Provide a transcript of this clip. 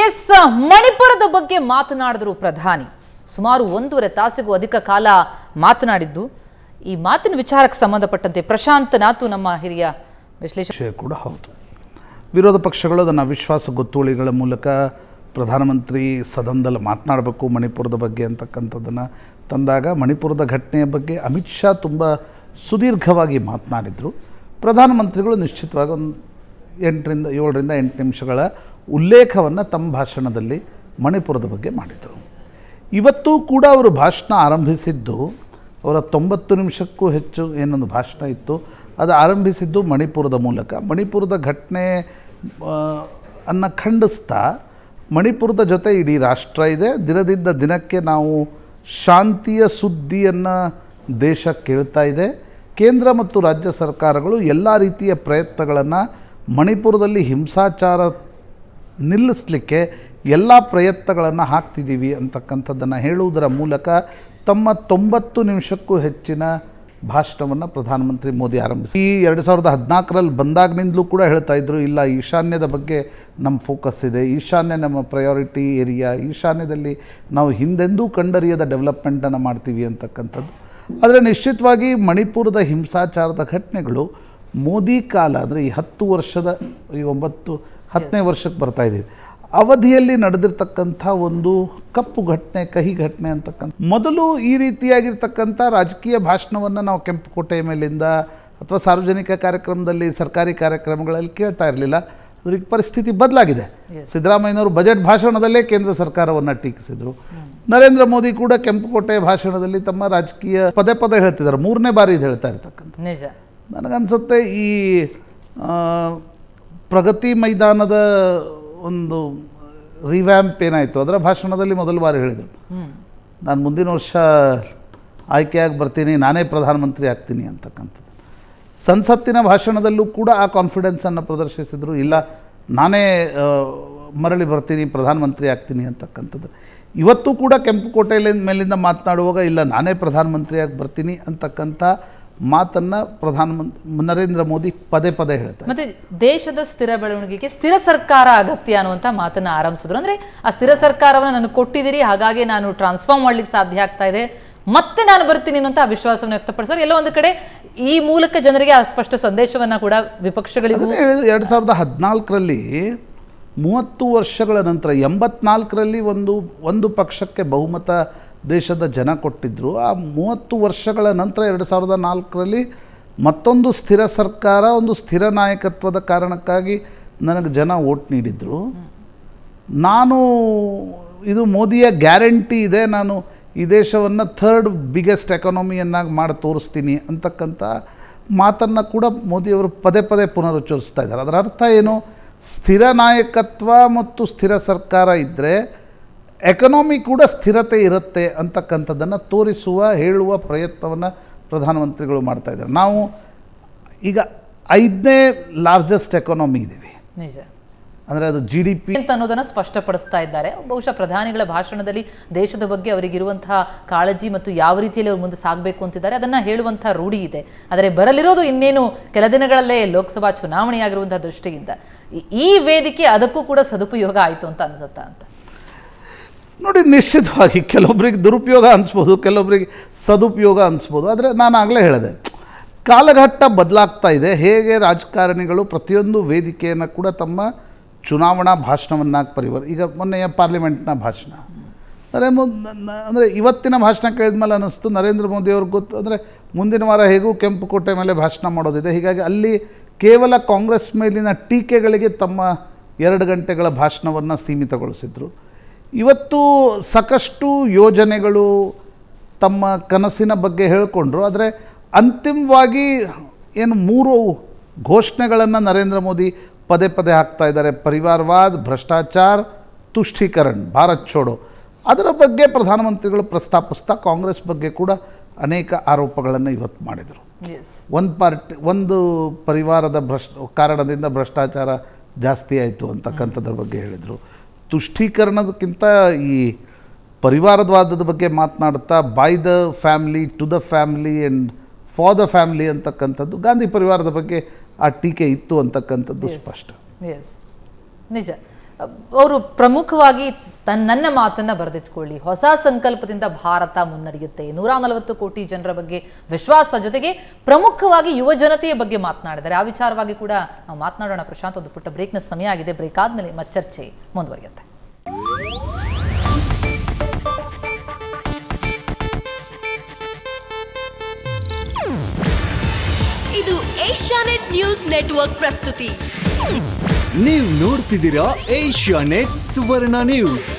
S, ಮಣಿಪುರದ ಬಗ್ಗೆ ಮಾತನಾಡಿದ್ರು ಪ್ರಧಾನಿ. ಸುಮಾರು 1.5 ತಾಸಿಗೂ ಅಧಿಕ ಕಾಲ ಮಾತನಾಡಿದ್ದು. ಈ ಮಾತಿನ ವಿಚಾರಕ್ಕೆ ಸಂಬಂಧಪಟ್ಟಂತೆ ಪ್ರಶಾಂತ್ ನಾತು ನಮ್ಮ ಹಿರಿಯ ವಿಶ್ಲೇಷಣೆ ಕೂಡ ಹೌದು. ವಿರೋಧ ಪಕ್ಷಗಳು ಅದನ್ನು ಅವಿಶ್ವಾಸ ಗೊತ್ತುವಳಿಗಳ ಮೂಲಕ ಪ್ರಧಾನಮಂತ್ರಿ ಸದನದಲ್ಲಿ ಮಾತನಾಡಬೇಕು ಮಣಿಪುರದ ಬಗ್ಗೆ ಅಂತಕ್ಕಂಥದ್ದನ್ನು ತಂದಾಗ, ಮಣಿಪುರದ ಘಟನೆಯ ಬಗ್ಗೆ ಅಮಿತ್ ಶಾ ತುಂಬ ಸುದೀರ್ಘವಾಗಿ ಮಾತನಾಡಿದರು. ಪ್ರಧಾನಮಂತ್ರಿಗಳು ನಿಶ್ಚಿತವಾಗಿ ಒಂದು 7 ನಿಮಿಷಗಳ ಉಲ್ಲೇಖವನ್ನು ತಮ್ಮ ಭಾಷಣದಲ್ಲಿ ಮಣಿಪುರದ ಬಗ್ಗೆ ಮಾಡಿದರು. ಇವತ್ತೂ ಕೂಡ ಅವರು ಭಾಷಣ ಆರಂಭಿಸಿದ್ದು, ಅವರ 90 ನಿಮಿಷಕ್ಕೂ ಹೆಚ್ಚು ಏನೊಂದು ಭಾಷಣ ಇತ್ತು, ಅದು ಆರಂಭಿಸಿದ್ದು ಮಣಿಪುರದ ಮೂಲಕ. ಮಣಿಪುರದ ಘಟನೆ ಅನ್ನು ಖಂಡಿಸ್ತಾ, ಮಣಿಪುರದ ಜೊತೆ ಇಡೀ ರಾಷ್ಟ್ರ ಇದೆ, ದಿನದಿಂದ ದಿನಕ್ಕೆ ನಾವು ಶಾಂತಿಯ ಸುದ್ದಿಯನ್ನು ದೇಶ ಕೇಳ್ತಾ ಇದೆ, ಕೇಂದ್ರ ಮತ್ತು ರಾಜ್ಯ ಸರ್ಕಾರಗಳು ಎಲ್ಲ ರೀತಿಯ ಪ್ರಯತ್ನಗಳನ್ನು ಮಣಿಪುರದಲ್ಲಿ ಹಿಂಸಾಚಾರ ನಿಲ್ಲಿಸಲಿಕ್ಕೆ ಎಲ್ಲ ಪ್ರಯತ್ನಗಳನ್ನು ಹಾಕ್ತಿದ್ದೀವಿ ಅಂತಕ್ಕಂಥದ್ದನ್ನು ಹೇಳುವುದರ ಮೂಲಕ ತಮ್ಮ 90 ನಿಮಿಷಕ್ಕೂ ಹೆಚ್ಚಿನ ಭಾಷಣವನ್ನು ಪ್ರಧಾನಮಂತ್ರಿ ಮೋದಿ ಆರಂಭಿಸಿ, ಈ 2014ರಲ್ಲಿ ಬಂದಾಗಿನಿಂದಲೂ ಕೂಡ ಹೇಳ್ತಾ ಇದ್ದರು, ಇಲ್ಲ ಈಶಾನ್ಯದ ಬಗ್ಗೆ ನಮ್ಮ ಫೋಕಸ್ ಇದೆ, ಈಶಾನ್ಯ ನಮ್ಮ ಪ್ರಯಾರಿಟಿ ಏರಿಯಾ, ಈಶಾನ್ಯದಲ್ಲಿ ನಾವು ಹಿಂದೆಂದೂ ಕಂಡರಿಯದ ಡೆವಲಪ್ಮೆಂಟನ್ನು ಮಾಡ್ತೀವಿ ಅಂತಕ್ಕಂಥದ್ದು. ಆದರೆ ನಿಶ್ಚಿತವಾಗಿ ಮಣಿಪುರದ ಹಿಂಸಾಚಾರದ ಘಟನೆಗಳು ಮೋದಿ ಕಾಲ, ಅಂದರೆ ಈ 10 ವರ್ಷದ ಈ 10ನೇ ವರ್ಷಕ್ಕೆ ಬರ್ತಾ ಇದ್ದೀವಿ, ಅವಧಿಯಲ್ಲಿ ನಡೆದಿರ್ತಕ್ಕಂಥ ಒಂದು ಕಪ್ಪು ಘಟನೆ, ಕಹಿ ಘಟನೆ ಅಂತಕ್ಕಂಥ. ಮೊದಲು ಈ ರೀತಿಯಾಗಿರ್ತಕ್ಕಂಥ ರಾಜಕೀಯ ಭಾಷಣವನ್ನು ನಾವು ಕೆಂಪುಕೋಟೆಯ ಮೇಲಿಂದ ಅಥವಾ ಸಾರ್ವಜನಿಕ ಕಾರ್ಯಕ್ರಮದಲ್ಲಿ, ಸರ್ಕಾರಿ ಕಾರ್ಯಕ್ರಮಗಳಲ್ಲಿ ಕೇಳ್ತಾ ಇರಲಿಲ್ಲ. ಅದಕ್ಕೆ ಪರಿಸ್ಥಿತಿ ಬದಲಾಗಿದೆ. ಸಿದ್ದರಾಮಯ್ಯನವರು ಬಜೆಟ್ ಭಾಷಣದಲ್ಲೇ ಕೇಂದ್ರ ಸರ್ಕಾರವನ್ನು ಟೀಕಿಸಿದರು. ನರೇಂದ್ರ ಮೋದಿ ಕೂಡ ಕೆಂಪುಕೋಟೆಯ ಭಾಷಣದಲ್ಲಿ ತಮ್ಮ ರಾಜಕೀಯ ಪದೇ ಹೇಳ್ತಿದ್ದಾರೆ. 3ನೇ ಬಾರಿ ಇದು ಹೇಳ್ತಾ ಇರ್ತಕ್ಕಂಥ. ನಿಜ. ನನಗನ್ಸುತ್ತೆ ಈ ಪ್ರಗತಿ ಮೈದಾನದ ಒಂದು ರಿವ್ಯಾಂಪ್ ಏನಾಯಿತು, ಅದರ ಭಾಷಣದಲ್ಲಿ ಮೊದಲ ಬಾರಿ ಹೇಳಿದರು, ನಾನು ಮುಂದಿನ ವರ್ಷ ಆಯ್ಕೆಯಾಗಿ ಬರ್ತೀನಿ, ನಾನೇ ಪ್ರಧಾನಮಂತ್ರಿ ಆಗ್ತೀನಿ ಅಂತಕ್ಕಂಥದ್ದು. ಸಂಸತ್ತಿನ ಭಾಷಣದಲ್ಲೂ ಕೂಡ ಆ ಕಾನ್ಫಿಡೆನ್ಸನ್ನು ಪ್ರದರ್ಶಿಸಿದರು, ಇಲ್ಲ ನಾನೇ ಮರಳಿ ಬರ್ತೀನಿ, ಪ್ರಧಾನಮಂತ್ರಿ ಆಗ್ತೀನಿ ಅಂತಕ್ಕಂಥದ್ದು. ಇವತ್ತು ಕೂಡ ಕೆಂಪುಕೋಟೆಯ ಮೇಲಿಂದ ಮಾತನಾಡುವಾಗ, ಇಲ್ಲ ನಾನೇ ಪ್ರಧಾನಮಂತ್ರಿಯಾಗಿ ಬರ್ತೀನಿ ಅಂತಕ್ಕಂಥ ಮಾತನ್ನು ನರೇಂದ್ರ ಮೋದಿ ಪದೇ ಹೇಳ್ತಾರೆ. ಮತ್ತೆ ದೇಶದ ಸ್ಥಿರ ಬೆಳವಣಿಗೆಗೆ ಸ್ಥಿರ ಸರ್ಕಾರ ಅಗತ್ಯ ಅನ್ನುವಂಥ ಮಾತನ್ನು ಆರಂಭಿಸಿದ್ರು. ಅಂದರೆ ಆ ಸ್ಥಿರ ಸರ್ಕಾರವನ್ನು ನನಗೆ ಕೊಟ್ಟಿದ್ದೀರಿ, ಹಾಗಾಗಿ ನಾನು ಟ್ರಾನ್ಸ್ಫಾರ್ಮ್ ಮಾಡ್ಲಿಕ್ಕೆ ಸಾಧ್ಯ ಆಗ್ತಾ ಇದೆ, ಮತ್ತೆ ನಾನು ಬರ್ತೀನಿ ಅನ್ನುವಂಥ ವಿಶ್ವಾಸವನ್ನು ವ್ಯಕ್ತಪಡಿಸಿದ್ರು. ಎಲ್ಲೋ ಒಂದು ಕಡೆ ಈ ಮೂಲಕ ಜನರಿಗೆ ಆ ಸ್ಪಷ್ಟ ಸಂದೇಶವನ್ನು ಕೂಡ ವಿಪಕ್ಷಗಳಿಗೂ 2014ರಲ್ಲಿ 30 ವರ್ಷಗಳ ನಂತರ 84ರಲ್ಲಿ ಒಂದು ಪಕ್ಷಕ್ಕೆ ಬಹುಮತ ದೇಶದ ಜನ ಕೊಟ್ಟಿದ್ದರು. ಆ 30 ವರ್ಷಗಳ ನಂತರ 2004ರಲ್ಲಿ ಮತ್ತೊಂದು ಸ್ಥಿರ ಸರ್ಕಾರ, ಒಂದು ಸ್ಥಿರ ನಾಯಕತ್ವದ ಕಾರಣಕ್ಕಾಗಿ ನನಗೆ ಜನ ವೋಟ್ ನೀಡಿದರು. ನಾನು ಇದು ಮೋದಿಯ ಗ್ಯಾರಂಟಿ ಇದೆ, ನಾನು ಈ ದೇಶವನ್ನು 3rd ಬಿಗ್ಗೆಸ್ಟ್ ಎಕಾನಮಿಯನ್ನಾಗಿ ಮಾಡಿ ತೋರಿಸ್ತೀನಿ ಅಂತಕ್ಕಂಥ ಮಾತನ್ನು ಕೂಡ ಮೋದಿಯವರು ಪದೇ ಪುನರುಚ್ಚರಿಸ್ತಾ ಇದ್ದಾರೆ. ಅದರ ಅರ್ಥ ಏನು? ಸ್ಥಿರ ನಾಯಕತ್ವ ಮತ್ತು ಸ್ಥಿರ ಸರ್ಕಾರ ಇದ್ದರೆ ಎಕನಾಮಿ ಕೂಡ ಸ್ಥಿರತೆ ಇರುತ್ತೆ ಅಂತಕ್ಕಂಥದ್ದನ್ನು ತೋರಿಸುವ, ಹೇಳುವ ಪ್ರಯತ್ನವನ್ನು ಪ್ರಧಾನಮಂತ್ರಿಗಳು ಮಾಡ್ತಾ ಇದ್ದಾರೆ. ನಾವು ಈಗ 5ನೇ ಲಾರ್ಜೆಸ್ಟ್ ಎಕಾನಮಿ ಇದ್ದೀವಿ. ನಿಜ. ಅಂದರೆ ಅದು GDP ಅಂತ ಅನ್ನೋದನ್ನು ಸ್ಪಷ್ಟಪಡಿಸ್ತಾ ಇದ್ದಾರೆ. ಬಹುಶಃ ಪ್ರಧಾನಿಗಳ ಭಾಷಣದಲ್ಲಿ ದೇಶದ ಬಗ್ಗೆ ಅವರಿಗಿರುವಂತಹ ಕಾಳಜಿ ಮತ್ತು ಯಾವ ರೀತಿಯಲ್ಲಿ ಅವ್ರು ಮುಂದೆ ಸಾಗಬೇಕು ಅಂತಿದ್ದಾರೆ ಅದನ್ನು ಹೇಳುವಂಥ ರೂಢಿ ಇದೆ. ಆದರೆ ಬರಲಿರೋದು ಇನ್ನೇನು ಕೆಲ ದಿನಗಳಲ್ಲೇ ಲೋಕಸಭಾ ಚುನಾವಣೆಯಾಗಿರುವಂಥ ದೃಷ್ಟಿಯಿಂದ ಈ ವೇದಿಕೆ ಅದಕ್ಕೂ ಕೂಡ ಸದುಪಯೋಗ ಆಯಿತು ಅಂತ ಅನ್ಸುತ್ತಾ ಅಂತ ನೋಡಿ. ನಿಶ್ಚಿತವಾಗಿ ಕೆಲವೊಬ್ಬರಿಗೆ ದುರುಪಯೋಗ ಅನಿಸ್ಬೋದು, ಕೆಲವೊಬ್ಬರಿಗೆ ಸದುಪಯೋಗ ಅನಿಸ್ಬೋದು. ಆದರೆ ನಾನು ಆಗಲೇ ಹೇಳಿದೆ, ಕಾಲಘಟ್ಟ ಬದಲಾಗ್ತಾ ಇದೆ. ಹೇಗೆ ರಾಜಕಾರಣಿಗಳು ಪ್ರತಿಯೊಂದು ವೇದಿಕೆಯನ್ನು ಕೂಡ ತಮ್ಮ ಚುನಾವಣಾ ಭಾಷಣವನ್ನಾಗಿ ಈಗ ಮೊನ್ನೆಯ ಪಾರ್ಲಿಮೆಂಟ್ನ ಭಾಷಣ ಅಂದರೆ ಇವತ್ತಿನ ಭಾಷಣ ಕೇಳಿದ್ಮೇಲೆ ಅನ್ನಿಸ್ತು, ನರೇಂದ್ರ ಮೋದಿಯವ್ರಿಗೆ ಗೊತ್ತು, ಅಂದರೆ ಮುಂದಿನ ವಾರ ಹೇಗೂ ಕೆಂಪುಕೋಟೆ ಮೇಲೆ ಭಾಷಣ ಮಾಡೋದಿದೆ, ಹೀಗಾಗಿ ಅಲ್ಲಿ ಕೇವಲ ಕಾಂಗ್ರೆಸ್ ಮೇಲಿನ ಟೀಕೆಗಳಿಗೆ ತಮ್ಮ 2 ಗಂಟೆಗಳ ಭಾಷಣವನ್ನು ಸೀಮಿತಗೊಳಿಸಿದರು. ಇವತ್ತು ಸಾಕಷ್ಟು ಯೋಜನೆಗಳು, ತಮ್ಮ ಕನಸಿನ ಬಗ್ಗೆ ಹೇಳಿಕೊಂಡ್ರು. ಆದರೆ ಅಂತಿಮವಾಗಿ ಏನು 3 ಘೋಷಣೆಗಳನ್ನು ನರೇಂದ್ರ ಮೋದಿ ಪದೇ ಹಾಕ್ತಾ ಇದ್ದಾರೆ. ಪರಿವಾರವಾದ, ಭ್ರಷ್ಟಾಚಾರ, ತುಷ್ಟೀಕರಣ, ಭಾರತ್ ಛೋಡೋ, ಅದರ ಬಗ್ಗೆ ಪ್ರಧಾನಮಂತ್ರಿಗಳು ಪ್ರಸ್ತಾಪಿಸ್ತಾ ಕಾಂಗ್ರೆಸ್ ಬಗ್ಗೆ ಕೂಡ ಅನೇಕ ಆರೋಪಗಳನ್ನು ಇವತ್ತು ಮಾಡಿದರು. ಒಂದು ಪರಿವಾರದ ಕಾರಣದಿಂದ ಭ್ರಷ್ಟಾಚಾರ ಜಾಸ್ತಿ ಆಯಿತು ಅಂತಕ್ಕಂಥದ್ರ ಬಗ್ಗೆ ಹೇಳಿದರು. ತುಷ್ಟೀಕರಣದಕ್ಕಿಂತ ಈ ಪರಿವಾರವಾದದ ಬಗ್ಗೆ ಮಾತನಾಡುತ್ತಾ by the family, to the family and for the family ಅಂತಕ್ಕಂಥದ್ದು ಗಾಂಧಿ ಪರಿವಾರದ ಬಗ್ಗೆ ಆ ಟೀಕೆ ಇತ್ತು ಅಂತಕ್ಕಂಥದ್ದು ಸ್ಪಷ್ಟ. ಎಸ್, ನಿಜ. ಅವರು ಪ್ರಮುಖವಾಗಿ ನನ್ನ ಮಾತನ್ನ ಬರೆದಿಟ್ಕೊಳ್ಳಿ, ಹೊಸ ಸಂಕಲ್ಪದಿಂದ ಭಾರತ ಮುನ್ನಡೆಯುತ್ತೆ, 140 ಕೋಟಿ ಜನರ ಬಗ್ಗೆ ವಿಶ್ವಾಸ, ಜೊತೆಗೆ ಪ್ರಮುಖವಾಗಿ ಯುವ ಜನತೆಯ ಬಗ್ಗೆ ಮಾತನಾಡಿದ್ದಾರೆ. ಆ ವಿಚಾರವಾಗಿ ಕೂಡ ನಾವು ಮಾತನಾಡೋಣ. ಪ್ರಶಾಂತ್, ಒಂದು ಪುಟ್ಟ ಬ್ರೇಕ್ನ ಸಮಯ ಆಗಿದೆ. ಬ್ರೇಕ್ ಆದ್ಮೇಲೆ ಮತ್ತೆ ಚರ್ಚೆ ಮುಂದುವರಿಯುತ್ತೆ. ಇದು ಏಷ್ಯಾನೆಟ್ ನ್ಯೂಸ್ ನೆಟ್ವರ್ಕ್ ಪ್ರಸ್ತುತಿ. ನೀವು ನೋಡ್ತಿದ್ದೀರಾ ಏಷ್ಯಾನೆಟ್ ಸುವರ್ಣ ನ್ಯೂಸ್.